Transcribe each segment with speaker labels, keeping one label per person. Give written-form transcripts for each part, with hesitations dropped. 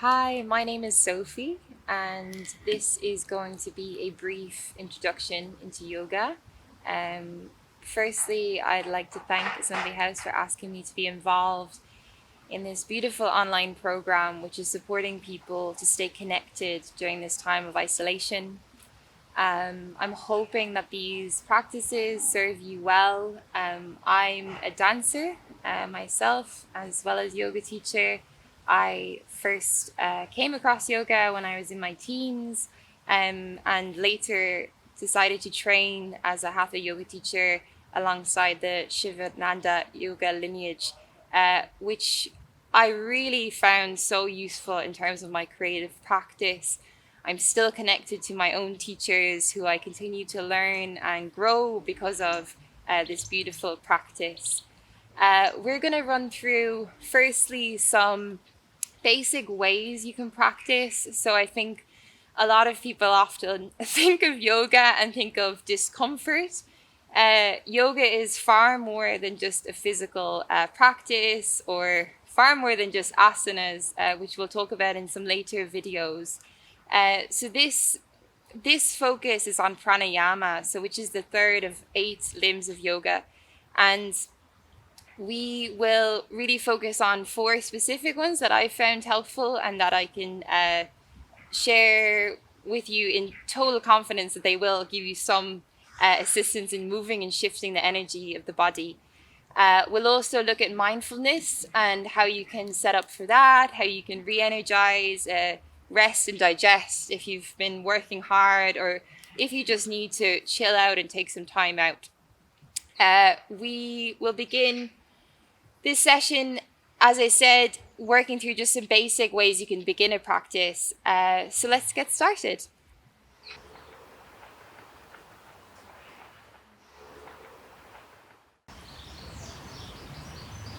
Speaker 1: Hi, my name is Sophie, and this is going to be a brief introduction into yoga. Firstly, I'd like to thank Assembly House for asking me to be involved in this beautiful online program, which is supporting people to stay connected during this time of isolation. I'm hoping that these practices serve you well. I'm a dancer myself, as well as yoga teacher. I first came across yoga when I was in my teens, and later decided to train as a Hatha Yoga teacher alongside the Shivananda yoga lineage, which I really found so useful in terms of my creative practice. I'm still connected to my own teachers who I continue to learn and grow because of this beautiful practice. We're going to run through, firstly, some basic ways you can practice. So I think a lot of people often think of yoga and think of discomfort. Yoga is far more than just a physical practice, or far more than just asanas, which we'll talk about in some later videos. So this focus is on pranayama, so which is the third of 8 limbs of yoga, and we will really focus on 4 specific ones that I found helpful and that I can share with you in total confidence that they will give you some assistance in moving and shifting the energy of the body. We'll also look at mindfulness and how you can set up for that, how you can re-energize, rest and digest if you've been working hard, or if you just need to chill out and take some time out. We will begin this session, as I said, working through just some basic ways you can begin a practice. So let's get started.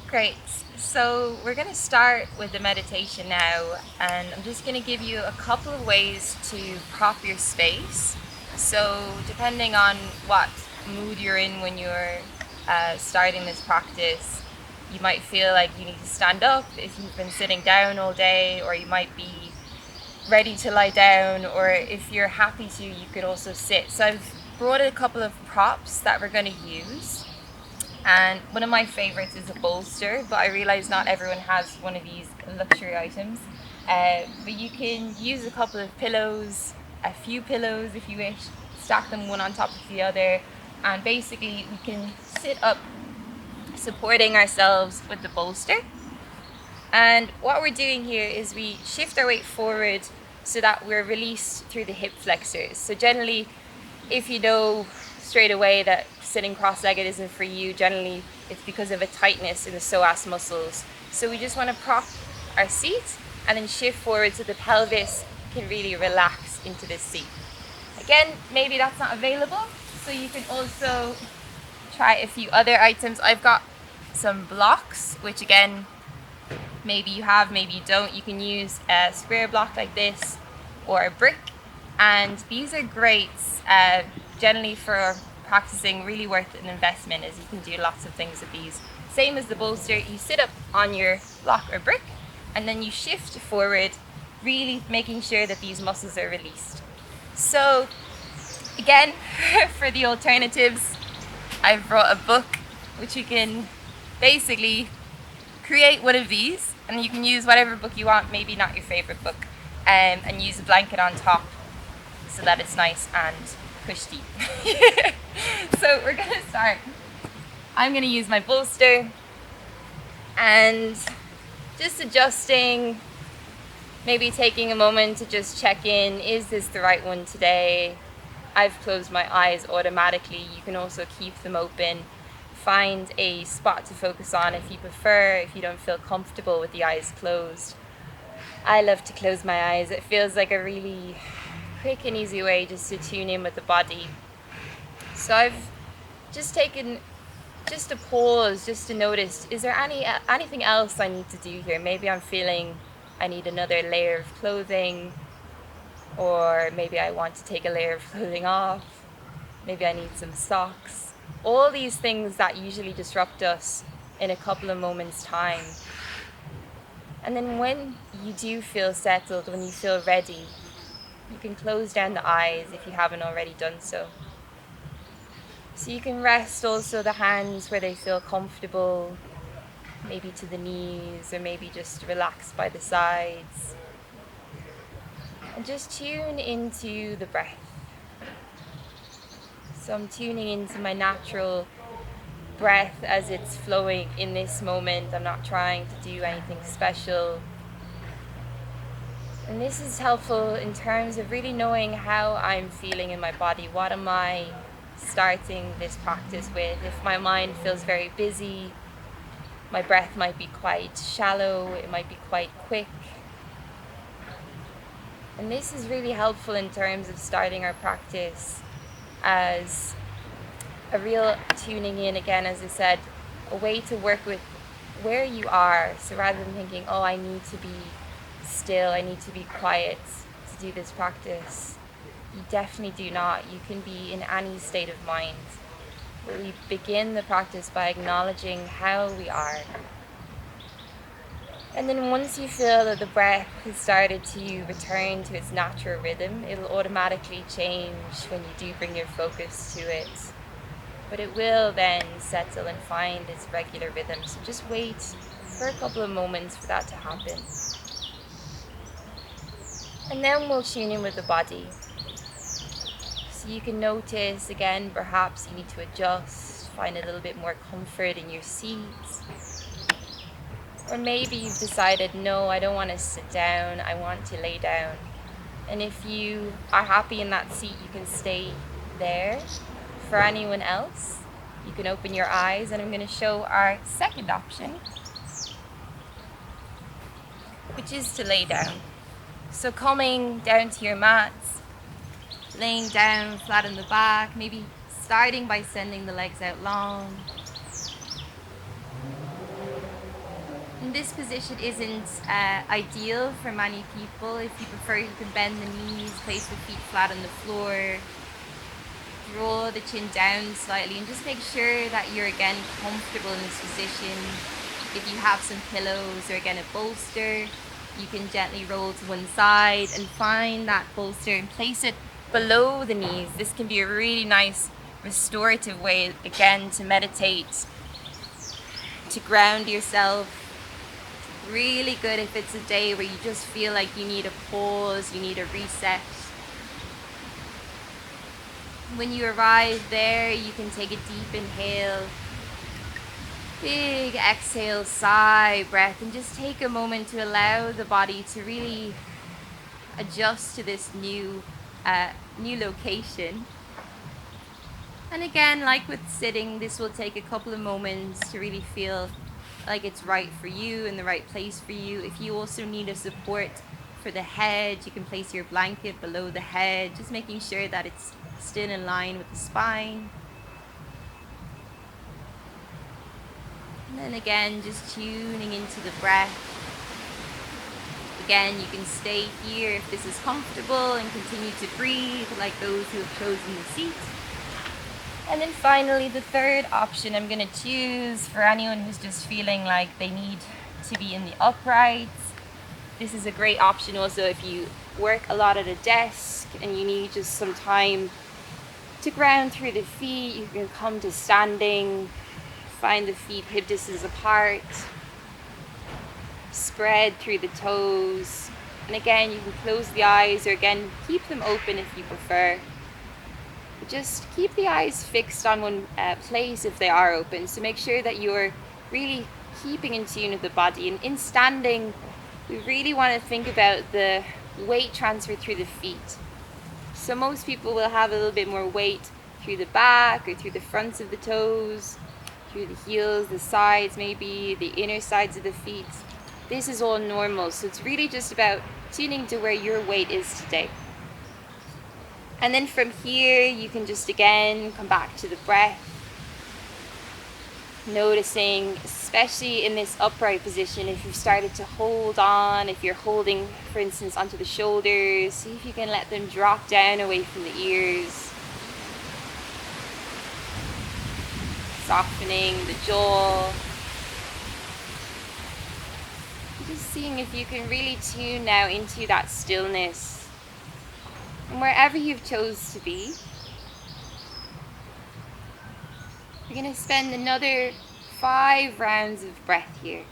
Speaker 1: Great. So we're going to start with the meditation now, and I'm just going to give you a couple of ways to prop your space. So depending on what mood you're in when you're starting this practice, you might feel like you need to stand up if you've been sitting down all day, or you might be ready to lie down, or if you're happy to, you could also sit. So I've brought a couple of props that we're going to use. And one of my favorites is a bolster, but I realize not everyone has one of these luxury items. But you can use a couple of pillows, a few pillows if you wish, stack them one on top of the other, and basically we can sit up supporting ourselves with the bolster. And what we're doing here is we shift our weight forward so that we're released through the hip flexors. So generally, if you know straight away that sitting cross-legged isn't for you, generally it's because of a tightness in the psoas muscles. So we just want to prop our seat and then shift forward so the pelvis can really relax into this seat. Again, maybe that's not available, so you can also try a few other items. I've got some blocks, which again, maybe you have, maybe you don't. You can use a square block like this or a brick, and these are great generally for practicing, really worth an investment, as you can do lots of things with these. Same as the bolster, you sit up on your block or brick and then you shift forward, really making sure that these muscles are released. So again, for the alternatives, I've brought a book which you can basically create one of these, and you can use whatever book you want, maybe not your favorite book, and use a blanket on top so that it's nice and cushy. So we're going to start. I'm going to use my bolster and just adjusting, maybe taking a moment to just check in, is this the right one today? I've closed my eyes automatically. You can also keep them open. Find a spot to focus on if you prefer, if you don't feel comfortable with the eyes closed. I love to close my eyes. It feels like a really quick and easy way just to tune in with the body. So I've just taken just a pause, just to notice, is there anything else I need to do here? Maybe I'm feeling I need another layer of clothing, or maybe I want to take a layer of clothing off. Maybe I need some socks. All these things that usually disrupt us in a couple of moments' time. And then when you do feel settled, when you feel ready, you can close down the eyes if you haven't already done so. So you can rest also the hands where they feel comfortable, maybe to the knees, or maybe just relaxed by the sides. And just tune into the breath. So I'm tuning into my natural breath as it's flowing in this moment. I'm not trying to do anything special. And this is helpful in terms of really knowing how I'm feeling in my body. What am I starting this practice with? If my mind feels very busy, my breath might be quite shallow, it might be quite quick. And this is really helpful in terms of starting our practice as a real tuning in, again, as I said, a way to work with where you are. So rather than thinking, oh, I need to be still, I need to be quiet to do this practice, you definitely do not. You can be in any state of mind. But we begin the practice by acknowledging how we are. And then once you feel that the breath has started to return to its natural rhythm, it'll automatically change when you do bring your focus to it. But it will then settle and find its regular rhythm. So just wait for a couple of moments for that to happen. And then we'll tune in with the body. So you can notice, again, perhaps you need to adjust, find a little bit more comfort in your seat. Or maybe you've decided, no, I don't want to sit down, I want to lay down. And if you are happy in that seat, you can stay there. For anyone else, you can open your eyes, and I'm going to show our second option, which is to lay down. So coming down to your mats, laying down flat on the back, maybe starting by sending the legs out long. And this position isn't ideal for many people. If you prefer, you can bend the knees, place the feet flat on the floor, draw the chin down slightly, and just make sure that you're again comfortable in this position. If you have some pillows or again a bolster, you can gently roll to one side and find that bolster and place it below the knees. This can be a really nice restorative way again to meditate, to ground yourself. Really good if it's a day where you just feel like you need a pause, you need a reset. When you arrive there, you can take a deep inhale, big exhale, sigh, breath, and just take a moment to allow the body to really adjust to this new location. And again, like with sitting, this will take a couple of moments to really feel like it's right for you and the right place for you. If you also need a support for the head, you can place your blanket below the head, just making sure that it's still in line with the spine. And then again, just tuning into the breath. Again, you can stay here if this is comfortable and continue to breathe like those who have chosen the seat. And then finally, the third option I'm going to choose for anyone who's just feeling like they need to be in the uprights. This is a great option also if you work a lot at a desk and you need just some time to ground through the feet. You can come to standing, find the feet hip distance apart, spread through the toes. And again, you can close the eyes or again, keep them open if you prefer. Just keep the eyes fixed on one place if they are open. So make sure that you're really keeping in tune with the body. And in standing, we really want to think about the weight transfer through the feet. So most people will have a little bit more weight through the back or through the fronts of the toes, through the heels, the sides maybe, the inner sides of the feet. This is all normal. So it's really just about tuning to where your weight is today. And then from here, you can just again come back to the breath. Noticing, especially in this upright position, if you've started to hold on, if you're holding, for instance, onto the shoulders, see if you can let them drop down away from the ears. Softening the jaw. just seeing if you can really tune now into that stillness. And wherever you've chose to be, you're going to spend another 5 rounds of breath here.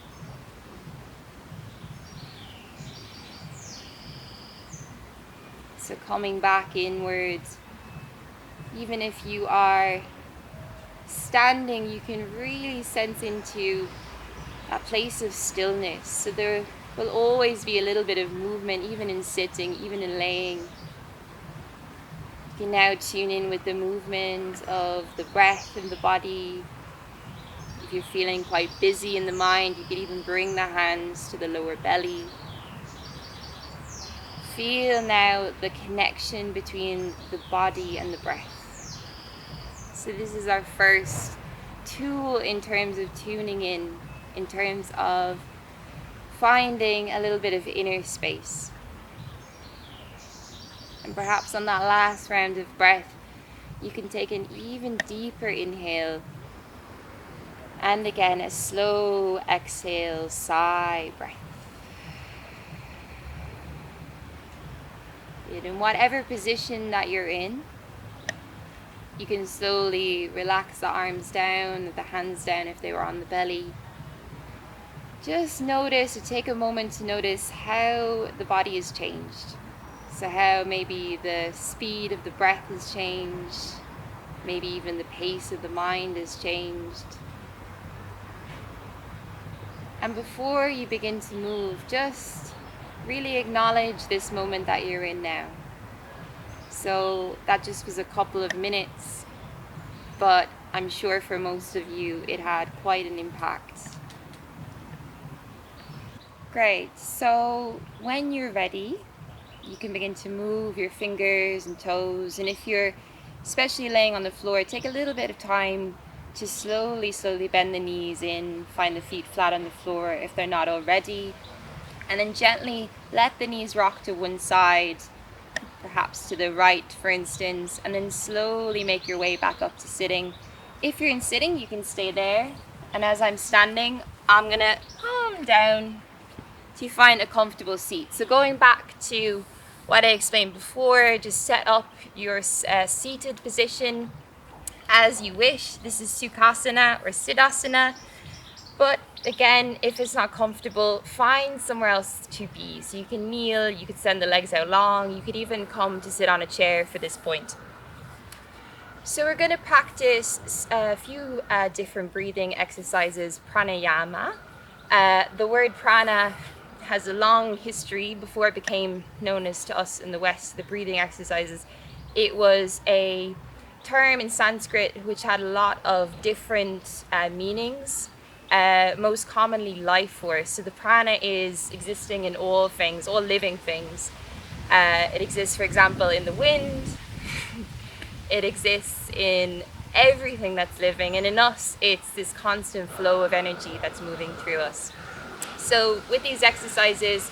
Speaker 1: So coming back inwards, even if you are standing, you can really sense into that place of stillness. So there will always be a little bit of movement, even in sitting, even in laying. You can now tune in with the movement of the breath in the body. If you're feeling quite busy in the mind, you could even bring the hands to the lower belly. Feel now the connection between the body and the breath. So this is our first tool in terms of tuning in terms of finding a little bit of inner space. And perhaps on that last round of breath, you can take an even deeper inhale. And again, a slow exhale, sigh breath. In whatever position that you're in, you can slowly relax the arms down, the hands down if they were on the belly. Just notice, or take a moment to notice how the body has changed. So how maybe the speed of the breath has changed, maybe even the pace of the mind has changed. And before you begin to move, just really acknowledge this moment that you're in now. So that just was a couple of minutes, but I'm sure for most of you it had quite an impact. Great, so when you're ready, you can begin to move your fingers and toes, and if you're especially laying on the floor, take a little bit of time to slowly bend the knees in, find the feet flat on the floor if they're not already, and then gently let the knees rock to one side, perhaps to the right for instance, and then slowly make your way back up to sitting. If you're in sitting, you can stay there, and as I'm standing, I'm gonna calm down to find a comfortable seat. So going back to what I explained before, just set up your seated position as you wish. This is Tsukasana or Siddhasana. But again, if it's not comfortable, find somewhere else to be. So you can kneel, you could send the legs out long, you could even come to sit on a chair for this point. So we're going to practice a few different breathing exercises, pranayama. The word prana has a long history. Before it became known as to us in the West, the breathing exercises. It was a term in Sanskrit which had a lot of different meanings. Most commonly life force. So the prana is existing in all things, all living things. It exists, for example, in the wind. It exists in everything that's living, and in us it's this constant flow of energy that's moving through us. So with these exercises,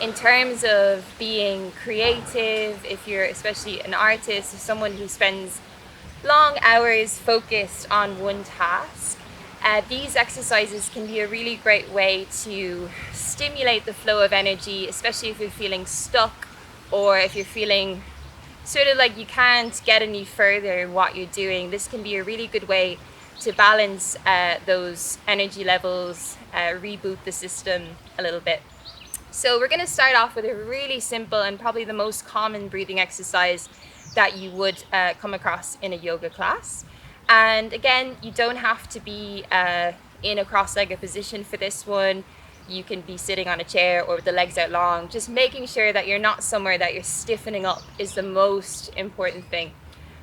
Speaker 1: in terms of being creative, if you're especially an artist or someone who spends long hours focused on one task, these exercises can be a really great way to stimulate the flow of energy, especially if you're feeling stuck or if you're feeling sort of like you can't get any further in what you're doing. This can be a really good way to balance those energy levels, reboot the system a little bit. So we're going to start off with a really simple and probably the most common breathing exercise that you would come across in a yoga class. And again, you don't have to be in a cross-legged position for this one. You can be sitting on a chair or with the legs out long. Just making sure that you're not somewhere that you're stiffening up is the most important thing.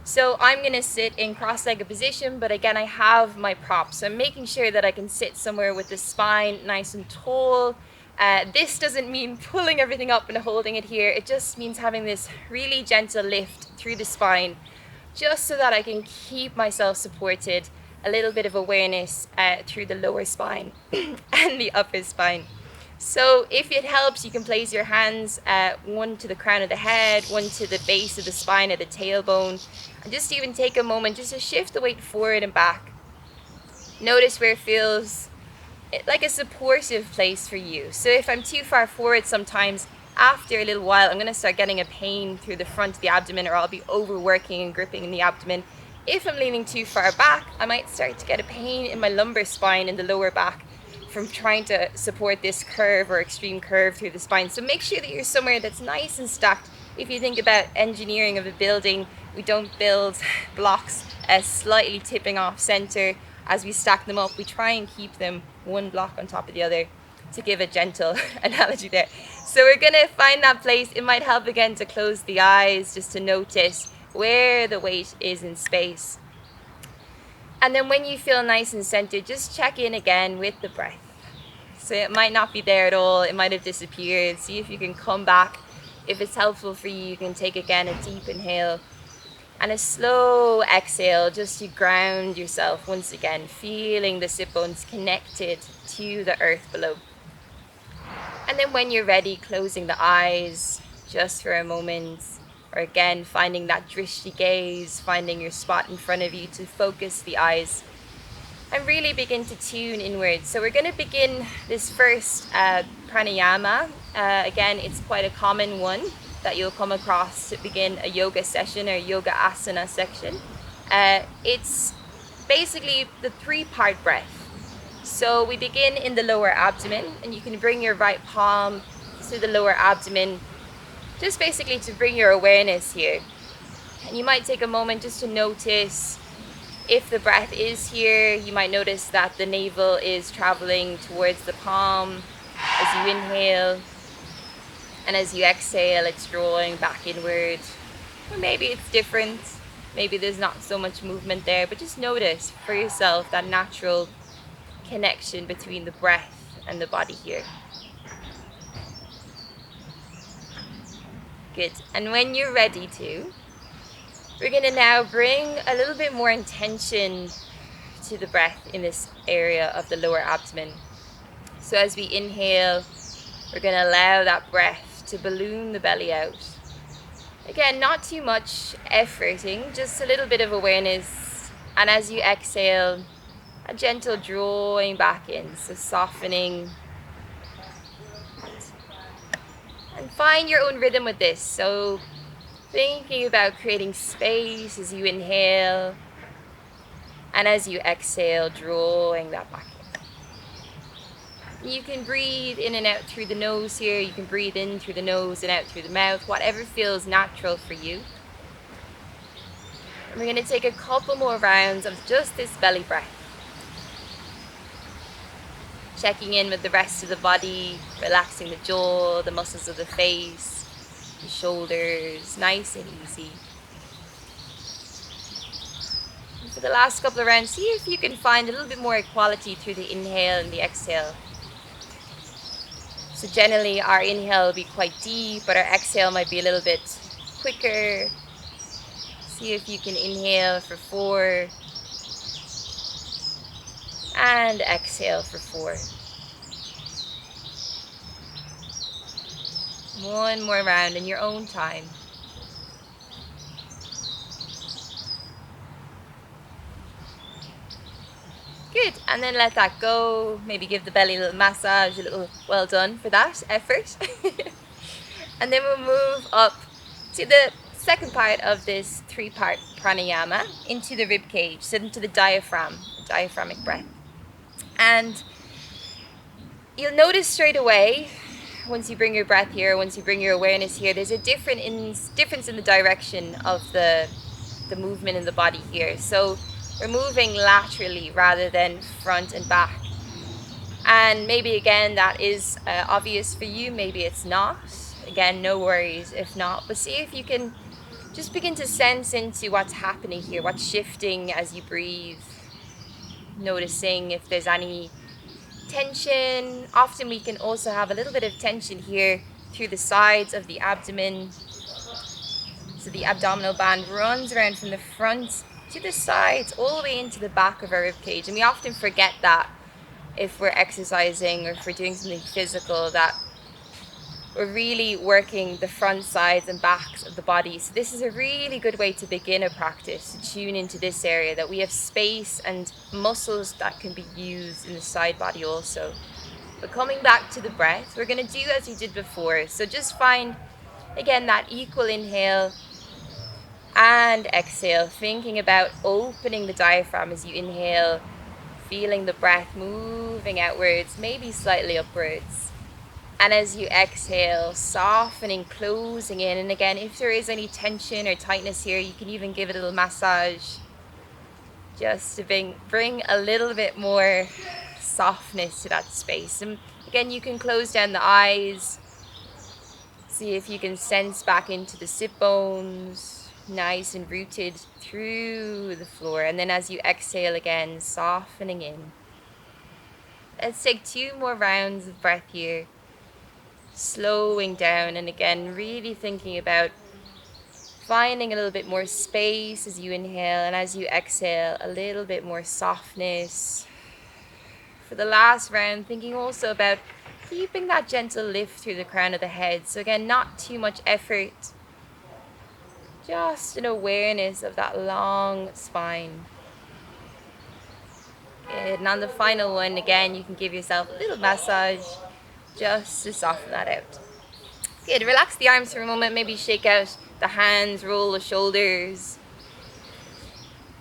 Speaker 1: So I'm going to sit in cross-legged position, but again, I have my props. So I'm making sure that I can sit somewhere with the spine nice and tall. This doesn't mean pulling everything up and holding it here. It just means having this really gentle lift through the spine, just so that I can keep myself supported, a little bit of awareness through the lower spine and the upper spine. So if it helps, you can place your hands, one to the crown of the head, one to the base of the spine at the tailbone, and just even take a moment just to shift the weight forward and back. Notice where it feels like a supportive place for you. So if I'm too far forward sometimes, after a little while, I'm going to start getting a pain through the front of the abdomen, or I'll be overworking and gripping in the abdomen. If I'm leaning too far back, I might start to get a pain in my lumbar spine in the lower back from trying to support this curve or extreme curve through the spine. So make sure that you're somewhere that's nice and stacked. If you think about engineering of a building, we don't build blocks as slightly tipping off center. As we stack them up, we try and keep them one block on top of the other, to give a gentle analogy there. So we're going to find that place. It might help again to close the eyes, just to notice where the weight is in space. And then when you feel nice and centered, just check in again with the breath. So it might not be there at all, it might have disappeared. See if you can come back. If it's helpful for you, you can take again a deep inhale and a slow exhale, just to ground yourself once again, feeling the sit bones connected to the earth below. And then when you're ready, closing the eyes just for a moment, or again finding that drishti gaze, finding your spot in front of you to focus the eyes and really begin to tune inwards. So we're going to begin this first pranayama. Again, it's quite a common one that you'll come across to begin a yoga session or yoga asana section. It's basically the 3-part breath. So we begin in the lower abdomen, and you can bring your right palm to the lower abdomen, just basically to bring your awareness here. And you might take a moment just to notice if the breath is here. You might notice that the navel is traveling towards the palm as you inhale, and as you exhale, it's drawing back inward. Or maybe it's different. Maybe there's not so much movement there, but just notice for yourself that natural connection between the breath and the body here. Good. And when you're ready to, we're going to now bring a little bit more intention to the breath in this area of the lower abdomen. So as we inhale, we're going to allow that breath to balloon the belly out. Again, not too much efforting, just a little bit of awareness. And as you exhale, a gentle drawing back in, so softening. And find your own rhythm with this. So thinking about creating space as you inhale, and as you exhale, drawing that back in. You can breathe in and out through the nose here. You can breathe in through the nose and out through the mouth, whatever feels natural for you. And we're going to take a couple more rounds of just this belly breath. Checking in with the rest of the body, relaxing the jaw, the muscles of the face, the shoulders, nice and easy. And for the last couple of rounds, see if you can find a little bit more equality through the inhale and the exhale. So generally our inhale will be quite deep, but our exhale might be a little bit quicker. See if you can inhale for 4 and exhale for 4. One more round in your own time. Good, and then let that go. Maybe give the belly a little massage, a little well done for that effort. And then we'll move up to the second part of this 3-part pranayama, into the rib cage, so into the diaphragmic breath. And you'll notice straight away, once you bring your breath here, once you bring your awareness here, there's a difference in the direction of the movement in the body here. So we're moving laterally rather than front and back. And maybe again that is obvious for you, maybe it's not. Again, no worries if not, but see if you can just begin to sense into what's happening here, what's shifting as you breathe. Noticing if there's any tension. Often we can also have a little bit of tension here through the sides of the abdomen. So the abdominal band runs around from the front to the sides, all the way into the back of our rib cage. And we often forget that if we're exercising or if we're doing something physical, that we're really working the front, sides and backs of the body. So this is a really good way to begin a practice, to tune into this area, that we have space and muscles that can be used in the side body also. But coming back to the breath, we're going to do as we did before. So just find, again, that equal inhale and exhale, thinking about opening the diaphragm as you inhale, feeling the breath moving outwards, maybe slightly upwards. And as you exhale, softening, closing in. And again, if there is any tension or tightness here, you can even give it a little massage, just to bring a little bit more softness to that space. And again, you can close down the eyes. See if you can sense back into the sit bones, nice and rooted through the floor. And then as you exhale again, softening in. Let's take 2 more rounds of breath here. Slowing down, and again, really thinking about finding a little bit more space as you inhale, and as you exhale, a little bit more softness. For the last round, thinking also about keeping that gentle lift through the crown of the head. So again, not too much effort, just an awareness of that long spine. Good. And on the final one, again, you can give yourself a little massage just to soften that out. Good. Relax the arms for a moment, maybe shake out the hands, roll the shoulders.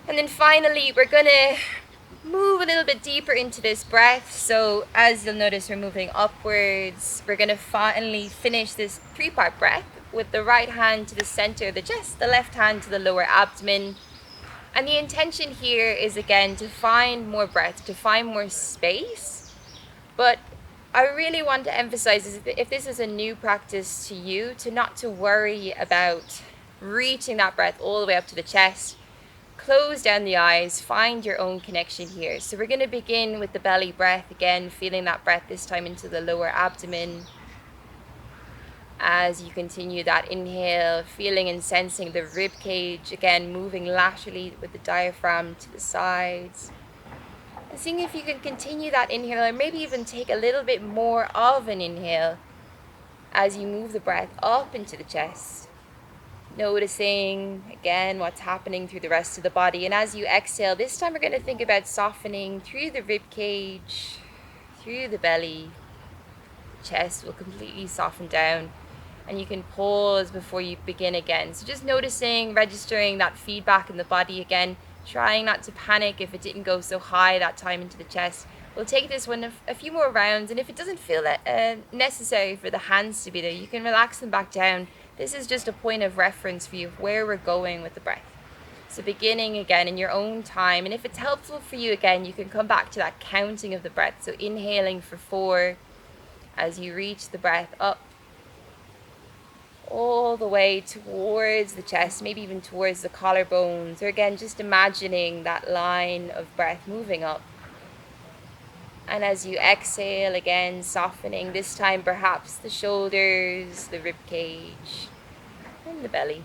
Speaker 1: And then finally, we're going to move a little bit deeper into this breath. So as you'll notice, we're moving upwards. We're going to finally finish this 3-part breath with the right hand to the center of the chest, the left hand to the lower abdomen. And the intention here is, again, to find more breath, to find more space. But I really want to emphasize is if this is a new practice to you, not to worry about reaching that breath all the way up to the chest. Close down the eyes, find your own connection here. So we're going to begin with the belly breath, again, feeling that breath this time into the lower abdomen. As you continue that inhale, feeling and sensing the rib cage, again, moving laterally with the diaphragm to the sides. And seeing if you can continue that inhale, or maybe even take a little bit more of an inhale as you move the breath up into the chest. Noticing, again, what's happening through the rest of the body. And as you exhale, this time we're going to think about softening through the rib cage, through the belly. The chest will completely soften down. And you can pause before you begin again. So just noticing, registering that feedback in the body again. Trying not to panic if it didn't go so high that time into the chest. We'll take this one a few more rounds, and if it doesn't feel necessary for the hands to be there, you can relax them back down. This is just a point of reference for you of where we're going with the breath. So beginning again in your own time, and if it's helpful for you again, you can come back to that counting of the breath. So inhaling for 4 as you reach the breath up all the way towards the chest, maybe even towards the collarbones, or again, just imagining that line of breath moving up. And as you exhale, again, softening, this time perhaps the shoulders, the rib cage, and the belly.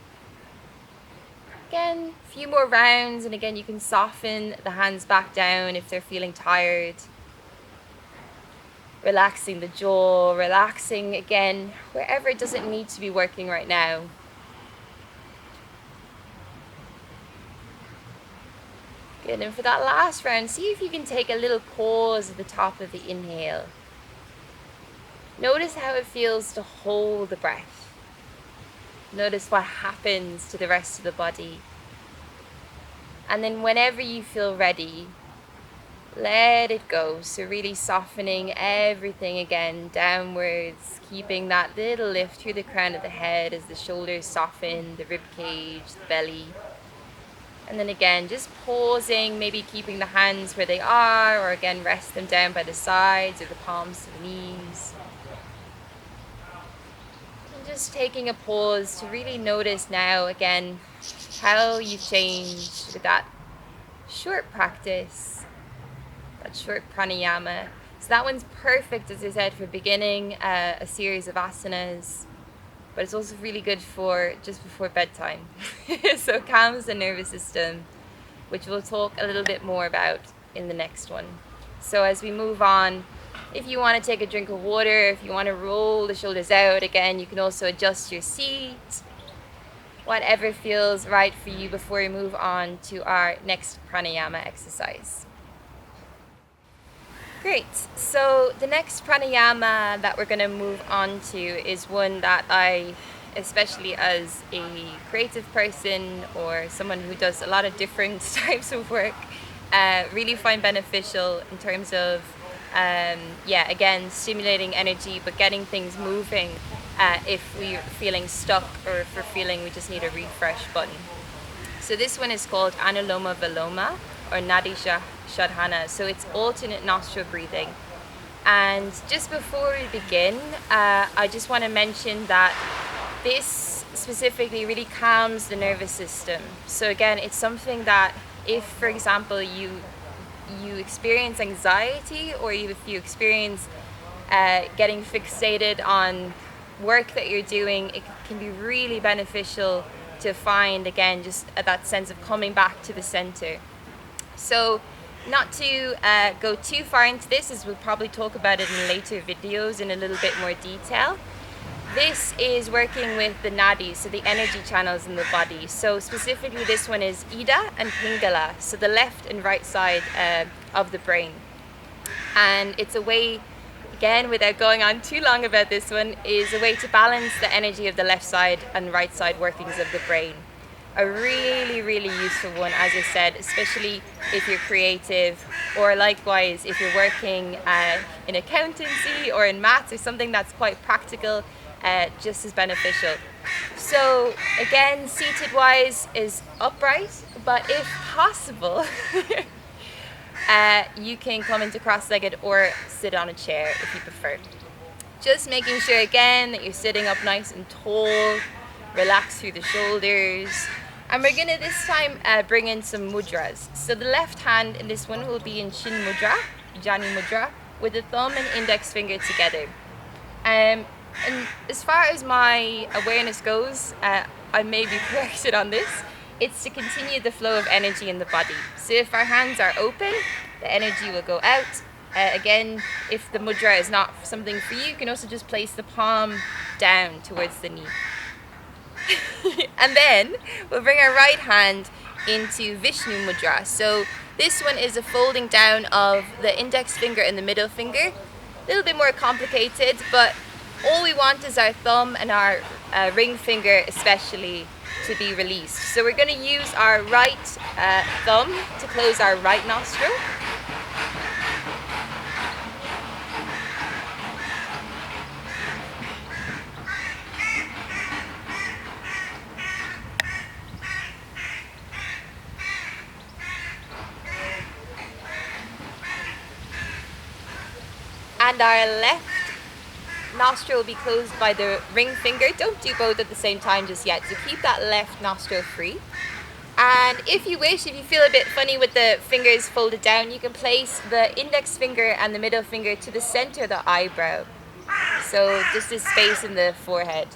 Speaker 1: Again, a few more rounds, and again, you can soften the hands back down if they're feeling tired. Relaxing the jaw, relaxing again wherever it doesn't need to be working right now. Good, and for that last round, see if you can take a little pause at the top of the inhale. Notice how it feels to hold the breath. Notice what happens to the rest of the body. And then whenever you feel ready, let it go. So really softening everything again downwards, keeping that little lift through the crown of the head as the shoulders soften, the rib cage, the belly. And then again, just pausing, maybe keeping the hands where they are, or again, rest them down by the sides or the palms to the knees. And just taking a pause to really notice now again how you've changed with that short practice. That short pranayama. So that one's perfect, as I said, for beginning a series of asanas, but it's also really good for just before bedtime. So it calms the nervous system, which we'll talk a little bit more about in the next one. So as we move on, If you want to take a drink of water, if you want to roll the shoulders out, again, you can also adjust your seat. Whatever feels right for you before we move on to our next pranayama exercise. Great. So the next pranayama that we're going to move on to is one that I, especially as a creative person or someone who does a lot of different types of work, really find beneficial in terms of, again, stimulating energy, but getting things moving if we're feeling stuck or if we're feeling we just need a refresh button. So this one is called Anuloma Viloma or Nadi Shadhana. So it's alternate nostril breathing. And just before we begin, I just want to mention that this specifically really calms the nervous system. So again, it's something that if, for example, you experience anxiety or if you experience getting fixated on work that you're doing, it can be really beneficial to find, again, just that sense of coming back to the center. So not to go too far into this, as we'll probably talk about it in later videos in a little bit more detail. This is working with the nadis, so the energy channels in the body. So specifically this one is Ida and Pingala, so the left and right side of the brain. And it's a way, again, without going on too long about this one, is a way to balance the energy of the left side and right side workings of the brain. A really, really useful one, as I said, especially if you're creative, or likewise if you're working in accountancy or in maths or something that's quite practical, just as beneficial. So again, seated wise is upright, but if possible, you can come into cross-legged or sit on a chair if you prefer. Just making sure again that you're sitting up nice and tall, relax through the shoulders. And we're gonna this time bring in some mudras. So the left hand in this one will be in Shin Mudra, Jani Mudra, with the thumb and index finger together. And as far as my awareness goes, I may be corrected on this, it's to continue the flow of energy in the body. So if our hands are open, the energy will go out. Again, if the mudra is not something for you, you can also just place the palm down towards the knee. And then we'll bring our right hand into Vishnu Mudra. So this one is a folding down of the index finger and the middle finger. A little bit more complicated, but all we want is our thumb and our ring finger especially to be released. So we're going to use our right thumb to close our right nostril. And our left nostril will be closed by the ring finger. Don't do both at the same time just yet. So keep that left nostril free. And if you wish, if you feel a bit funny with the fingers folded down, you can place the index finger and the middle finger to the center of the eyebrow. So just this space in the forehead.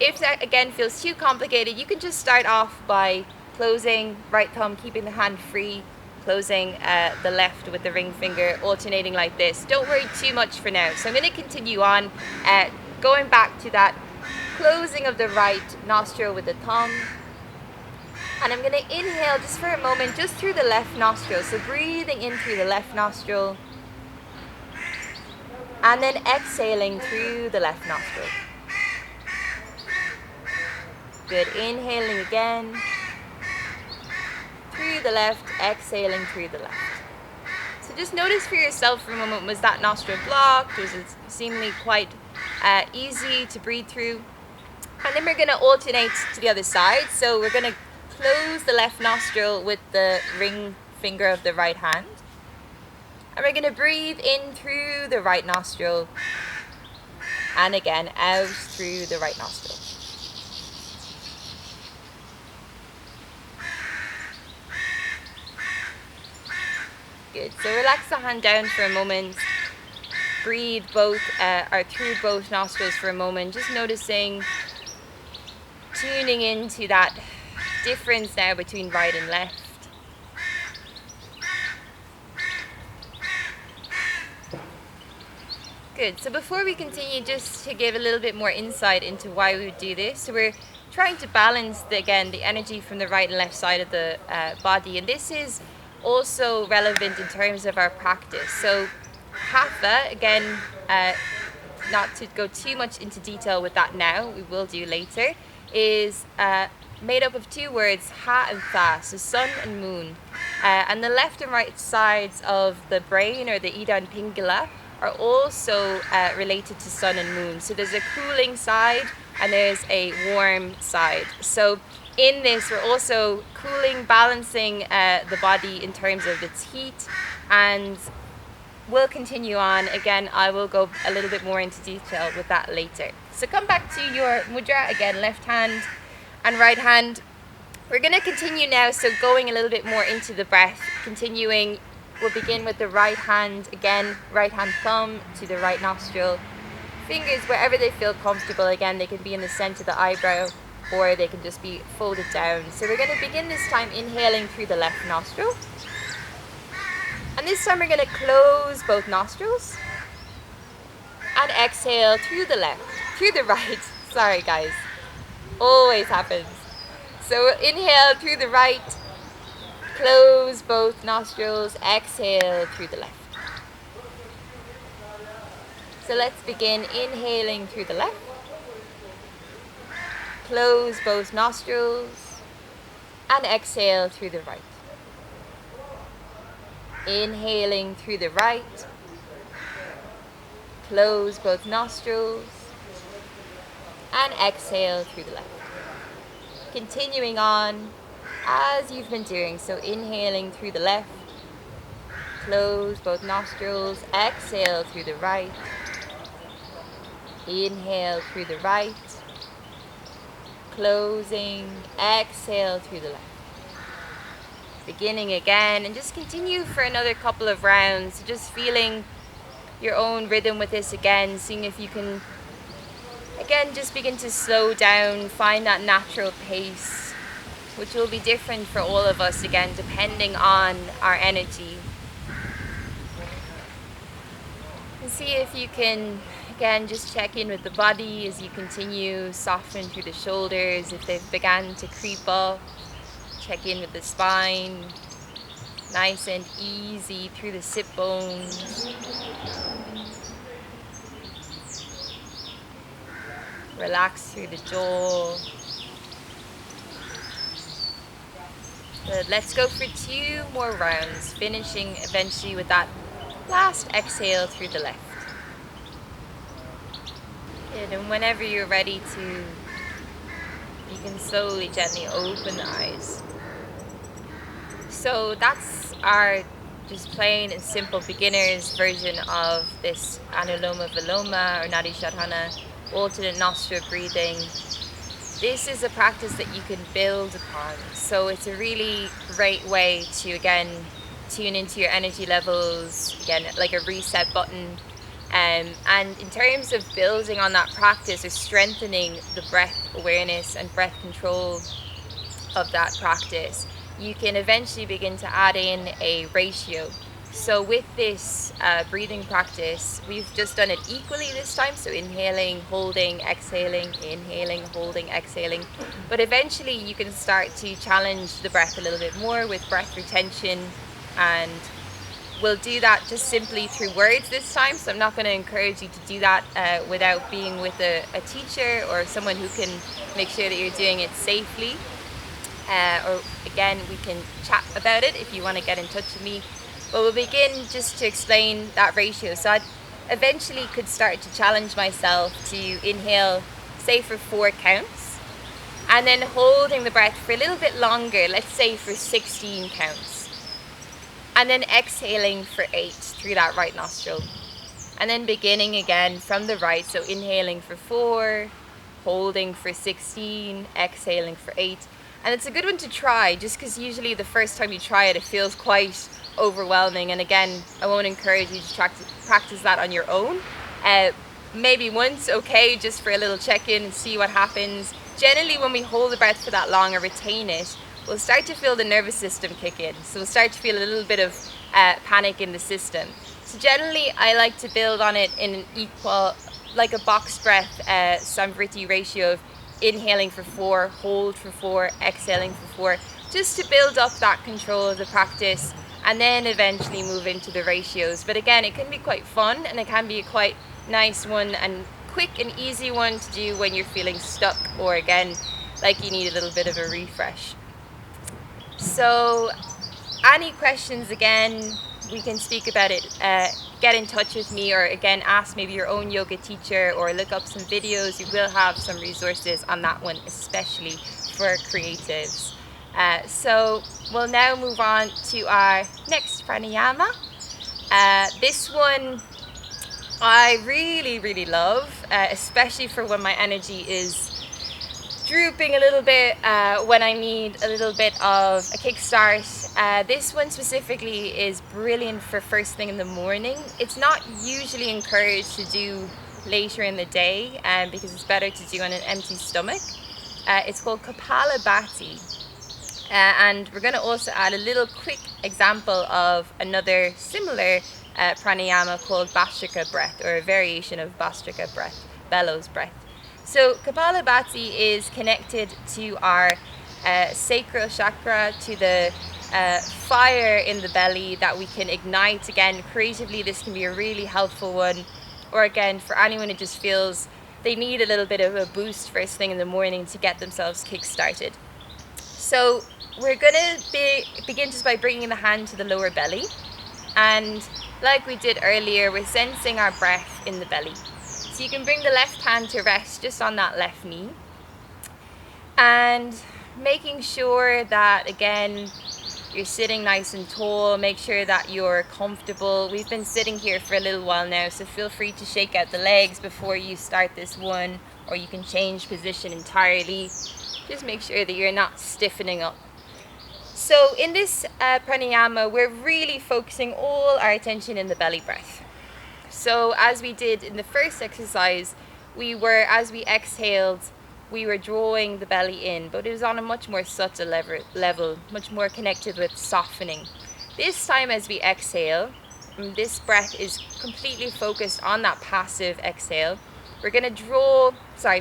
Speaker 1: If that again feels too complicated, you can just start off by closing right thumb, keeping the hand free, closing the left with the ring finger, alternating like this. Don't worry too much for now. So I'm going to continue on, going back to that closing of the right nostril with the thumb. And I'm going to inhale just for a moment, just through the left nostril. So breathing in through the left nostril. And then exhaling through the left nostril. Good. Inhaling again. Through the left, exhaling through the left. So just notice for yourself for a moment, was that nostril blocked? Was it seemingly quite easy to breathe through? And then we're going to alternate to the other side. So we're going to close the left nostril with the ring finger of the right hand. And we're going to breathe in through the right nostril. And again, out through the right nostril. Good. So relax the hand down for a moment. Breathe both or through both nostrils for a moment. Just noticing, tuning into that difference now between right and left. Good. So before we continue, just to give a little bit more insight into why we would do this. So we're trying to balance, the energy from the right and left side of the body. And this is also relevant in terms of our practice. So Hatha, again, not to go too much into detail with that now, we will do later, is made up of two words, Ha and Tha, so sun and moon. And the left and right sides of the brain, or the Ida and Pingala, are also related to sun and moon. So there's a cooling side and there's a warm side. So in this, we're also cooling, balancing the body in terms of its heat, and we'll continue on. Again, I will go a little bit more into detail with that later. So come back to your mudra, again, left hand and right hand. We're going to continue now, so going a little bit more into the breath, continuing. We'll begin with the right hand, again, right hand thumb to the right nostril. Fingers wherever they feel comfortable, again, they can be in the center of the eyebrow or they can just be folded down. So we're going to begin this time inhaling through the left nostril. And this time we're going to close both nostrils and exhale through the right. Sorry guys, always happens. So inhale through the right, close both nostrils, exhale through the left. So let's begin inhaling through the left, close both nostrils and exhale through the right. Inhaling through the right, close both nostrils and exhale through the left. Continuing on as you've been doing, so inhaling through the left, close both nostrils, exhale through the right, inhale through the right, closing, exhale through the left. Beginning again, and just continue for another couple of rounds, just feeling your own rhythm with this again, seeing if you can again just begin to slow down, find that natural pace, which will be different for all of us, again, depending on our energy. And see if you can, again, just check in with the body as you continue, soften through the shoulders if they've begun to creep up. Check in with the spine, nice and easy through the sit bones. Relax through the jaw. Good. Let's go for 2 more rounds, finishing eventually with that last exhale through the left. Good. And whenever you're ready to, you can slowly, gently open the eyes. So that's our just plain and simple beginner's version of this Anuloma Viloma or Nadi Shodhana, alternate nostril breathing. This is a practice that you can build upon. So it's a really great way to, again, tune into your energy levels, again, like a reset button. And in terms of building on that practice or strengthening the breath awareness and breath control of that practice, you can eventually begin to add in a ratio. So with this breathing practice, we've just done it equally this time. So inhaling, holding, exhaling, inhaling, holding, exhaling. But eventually you can start to challenge the breath a little bit more with breath retention, and we'll do that just simply through words this time. So I'm not going to encourage you to do that without being with a teacher or someone who can make sure that you're doing it safely. Or again, we can chat about it if you want to get in touch with me. But we'll begin just to explain that ratio. So I eventually could start to challenge myself to inhale, say for 4 counts, and then holding the breath for a little bit longer, let's say for 16 counts. And then exhaling for 8 through that right nostril. And then beginning again from the right, so inhaling for 4, holding for 16, exhaling for 8. And it's a good one to try, just because usually the first time you try it, it feels quite overwhelming. And again, I won't encourage you to practice that on your own. Maybe once, okay, just for a little check-in and see what happens. Generally, when we hold the breath for that long or retain it, we'll start to feel the nervous system kick in. So we'll start to feel a little bit of panic in the system. So generally I like to build on it in an equal, like a box breath Samvriti ratio of inhaling for 4, hold for 4, exhaling for 4, just to build up that control of the practice, and then eventually move into the ratios. But again, it can be quite fun, and it can be a quite nice one and quick and easy one to do when you're feeling stuck, or again, like you need a little bit of a refresh. So any questions, again, we can speak about it. Get in touch with me, or again, ask maybe your own yoga teacher, or look up some videos. You will have some resources on that one, especially for creatives. So we'll now move on to our next pranayama. This one I really love, especially for when my energy is drooping a little bit, when I need a little bit of a kickstart. This one specifically is brilliant for first thing in the morning. It's not usually encouraged to do later in the day, because it's better to do on an empty stomach. It's called Kapalabhati, and we're going to also add a little quick example of another similar pranayama called Bastrika breath, or a variation of Bastrika breath, Bellows breath. So Kapalabhati is connected to our sacral chakra, to the fire in the belly that we can ignite. Again, creatively, this can be a really helpful one. Or again, for anyone who just feels they need a little bit of a boost first thing in the morning to get themselves kick-started. So we're going to begin just by bringing the hand to the lower belly. And like we did earlier, we're sensing our breath in the belly. So you can bring the left hand to rest just on that left knee, and making sure that, again, you're sitting nice and tall. Make sure that you're comfortable. We've been sitting here for a little while now, so feel free to shake out the legs before you start this one, or you can change position entirely. Just make sure that you're not stiffening up. So in this pranayama, we're really focusing all our attention in the belly breath. So as we did in the first exercise, as we exhaled, we were drawing the belly in, but it was on a much more subtle level, much more connected with softening. This time as we exhale, this breath is completely focused on that passive exhale. We're going to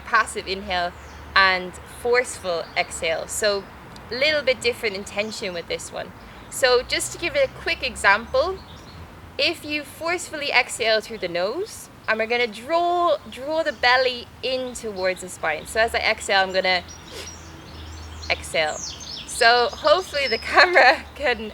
Speaker 1: passive inhale and forceful exhale. So a little bit different intention with this one. So just to give it a quick example, if you forcefully exhale through the nose, and we're going to draw the belly in towards the spine. So as I exhale, I'm going to exhale. So hopefully the camera can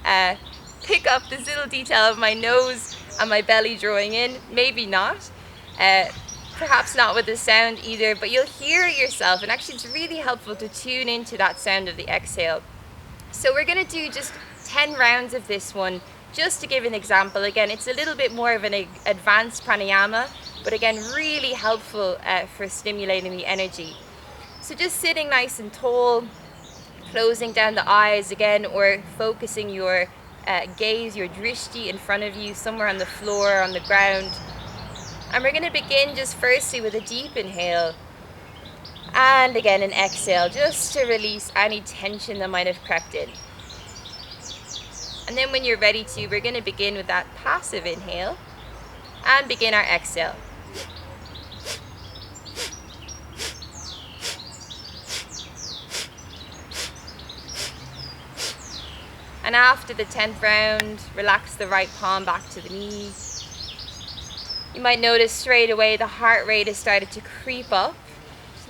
Speaker 1: pick up this little detail of my nose and my belly drawing in. Maybe not. Perhaps not with the sound either, but you'll hear it yourself. And actually it's really helpful to tune into that sound of the exhale. So we're going to do just 10 rounds of this one, just to give an example. Again, it's a little bit more of an advanced pranayama, but again, really helpful for stimulating the energy. So just sitting nice and tall, closing down the eyes again, or focusing your gaze, your drishti in front of you, somewhere on the floor, on the ground. And we're going to begin just firstly with a deep inhale, and again an exhale, just to release any tension that might have crept in. And then when you're ready to, we're going to begin with that passive inhale and begin our exhale. And after the 10th round, relax the right palm back to the knee. You might notice straight away the heart rate has started to creep up,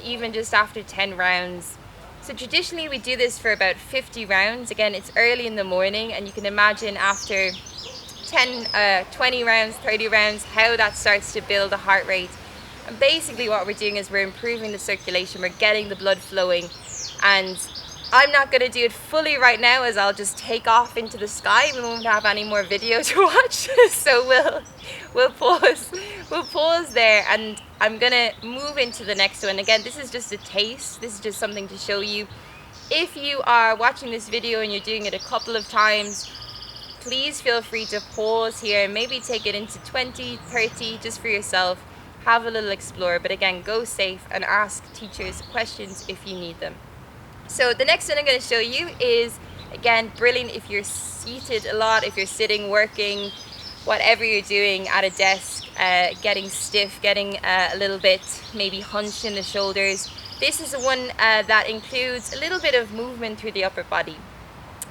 Speaker 1: even just after 10 rounds. So traditionally we do this for about 50 rounds. Again, it's early in the morning, and you can imagine after 20 rounds, 30 rounds, how that starts to build a heart rate. And basically what we're doing is we're improving the circulation, we're getting the blood flowing. And I'm not going to do it fully right now, as I'll just take off into the sky. We won't have any more video to watch. So we'll pause there, and I'm going to move into the next one. Again, this is just a taste. This is just something to show you. If you are watching this video and you're doing it a couple of times, please feel free to pause here and maybe take it into 20, 30 just for yourself. Have a little explore, but again, go safe and ask teachers questions if you need them. So the next one I'm going to show you is, again, brilliant if you're seated a lot, if you're sitting, working, whatever you're doing at a desk, getting stiff, getting a little bit maybe hunched in the shoulders. This is the one that includes a little bit of movement through the upper body.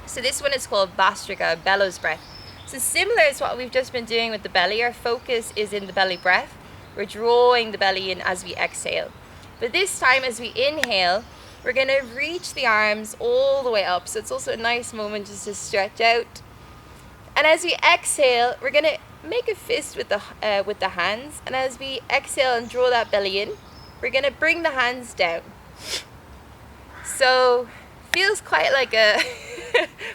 Speaker 1: So this one is called Bastrika, Bellows breath. So similar as what we've just been doing with the belly, our focus is in the belly breath. We're drawing the belly in as we exhale. But this time as we inhale, we're going to reach the arms all the way up. So it's also a nice moment just to stretch out. And as we exhale, we're going to make a fist with the hands. And as we exhale and draw that belly in, we're going to bring the hands down. So feels quite like a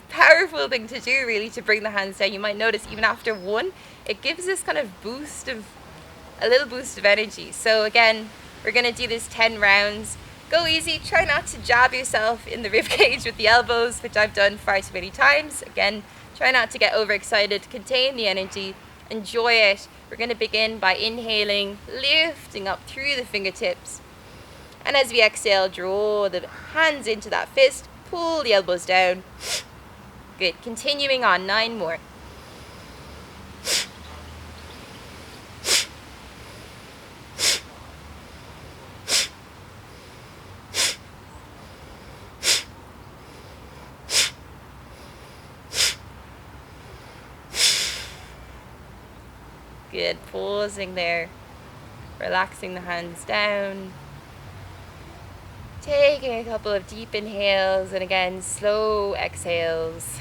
Speaker 1: powerful thing to do, really, to bring the hands down. You might notice even after one, it gives this kind of a little boost of energy. So again, we're going to do this 10 rounds. Go easy. Try not to jab yourself in the rib cage with the elbows, which I've done far too many times. Again, try not to get overexcited. Contain the energy. Enjoy it. We're going to begin by inhaling, lifting up through the fingertips. And as we exhale, draw the hands into that fist. Pull the elbows down. Good. Continuing on. 9 more. Good. Pausing there. Relaxing the hands down. Taking a couple of deep inhales and again slow exhales.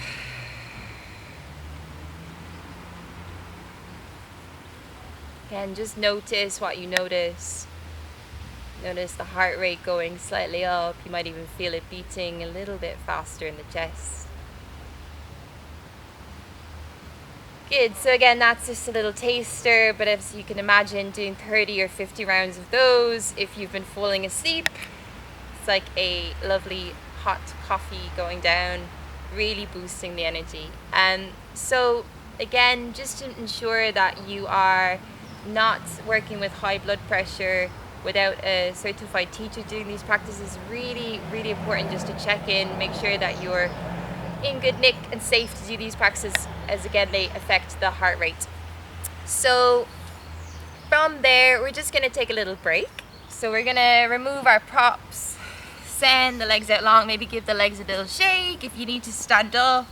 Speaker 1: Again, just notice what you notice. Notice the heart rate going slightly up. You might even feel it beating a little bit faster in the chest. Good. So again, that's just a little taster, but as you can imagine, doing 30 or 50 rounds of those, if you've been falling asleep, it's like a lovely hot coffee going down, really boosting the energy. So again, just to ensure that you are not working with high blood pressure without a certified teacher doing these practices, really, really important just to check in, make sure that you're in good nick and safe to do these practices, as again they affect the heart rate. So from there, we're just going to take a little break. So we're going to remove our props, send the legs out long, maybe give the legs a little shake if you need to stand up.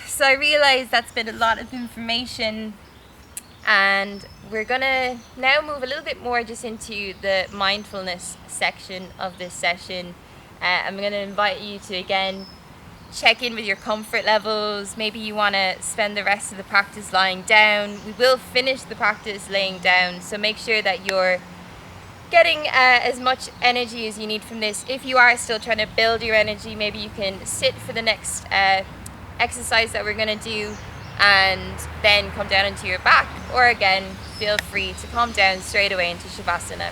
Speaker 1: So I realize that's been a lot of information, and we're going to now move a little bit more just into the mindfulness section of this session. I'm going to invite you to again check in with your comfort levels. Maybe you want to spend the rest of the practice lying down. We will finish the practice laying down, so make sure that you're getting as much energy as you need from this. If you are still trying to build your energy, maybe you can sit for the next exercise that we're going to do and then come down into your back, or again feel free to calm down straight away into Shavasana.